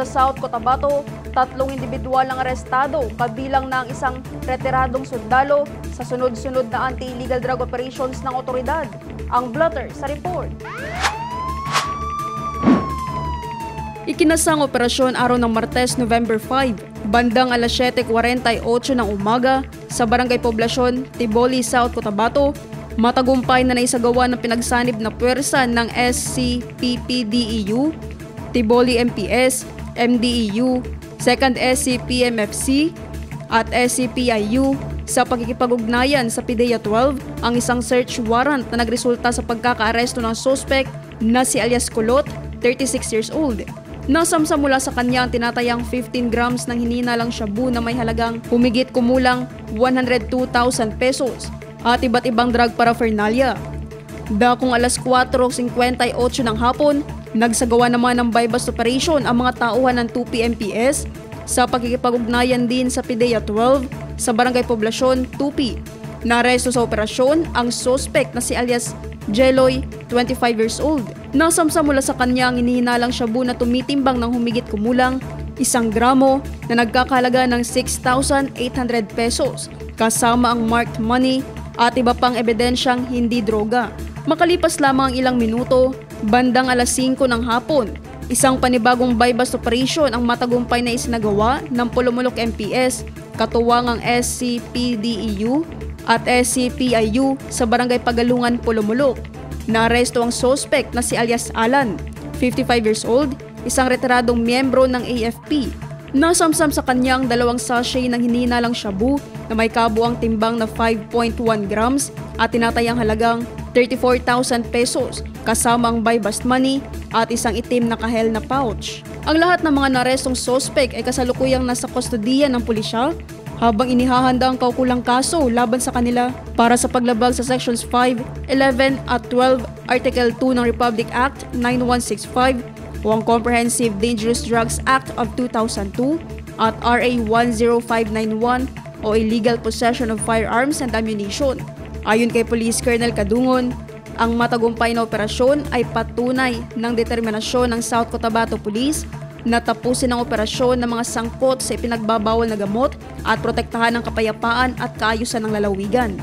Sa South Cotabato, 3 individual ang arestado, kabilang na ang isang retiradong sundalo sa sunod-sunod na anti-illegal drug operations ng otoridad. Ang blotter sa report. Ikinasang operasyon araw ng Martes, November 5, bandang alas 7:48 ng umaga sa Barangay Poblasyon, Tiboli, South Cotabato. Matagumpay na naisagawa ng pinagsanib na puwersa ng SCPPDEU, Tiboli MPS, MDEU, 2nd SCPMFC at SCPIU sa pagkikipag-ugnayan sa PIDEA 12 ang isang search warrant na nagresulta sa pagkakaaresto ng suspect na si alias Kulot, 36 years old. Nasamsa mula sa kanya ang tinatayang 15 grams ng hininalang shabu na may halagang humigit kumulang 102,000 pesos at iba't ibang drug paraphernalia. Dakong alas 4:58 ng hapon, nagsagawa naman ng buy-bust operation ang mga tauhan ng 2P MPS sa pagkikipag-ugnayan din sa PIDEA 12 sa Barangay Poblasyon, 2P. Naaresto sa operasyon ang suspect na si alias Jeloy, 25 years old. Nasamsa mula sa kanya ang inihinalang shabu na tumitimbang ng humigit kumulang 1 gramo na nagkakahalaga ng 6,800 pesos kasama ang marked money at iba pang ebidensyang hindi droga. Makalipas lamang ang ilang minuto, bandang alas 5 ng hapon, isang panibagong buy-bust operation ang matagumpay na isinagawa ng Pulumulok MPS, katuwangang SCPDEU at SCPIU sa Barangay Pagalungan, Pulumulok. Naaresto ang suspect na si alias Alan, 55 years old, isang retiradong miyembro ng AFP. Nasamsam sa kanya ang 2 sachet ng hininalang shabu na may kabuang timbang na 5.1 grams at tinatayang halagang 34,000 pesos kasama ang buy-bust money at isang itim na kahel na pouch. Ang lahat ng mga narestong suspect ay kasalukuyang nasa kustodiya ng pulisya habang inihahanda ang kaukulang kaso laban sa kanila para sa paglabag sa Sections 5, 11 at 12, Article 2 ng Republic Act 9165 o ang Comprehensive Dangerous Drugs Act of 2002 at RA 10591 o Illegal Possession of Firearms and Ammunition. Ayon kay Police Colonel Kadungon, ang matagumpay na operasyon ay patunay ng determinasyon ng South Cotabato Police na tapusin ang operasyon ng mga sangkot sa ipinagbabawal na gamot at protektahan ang kapayapaan at kaayusan ng lalawigan.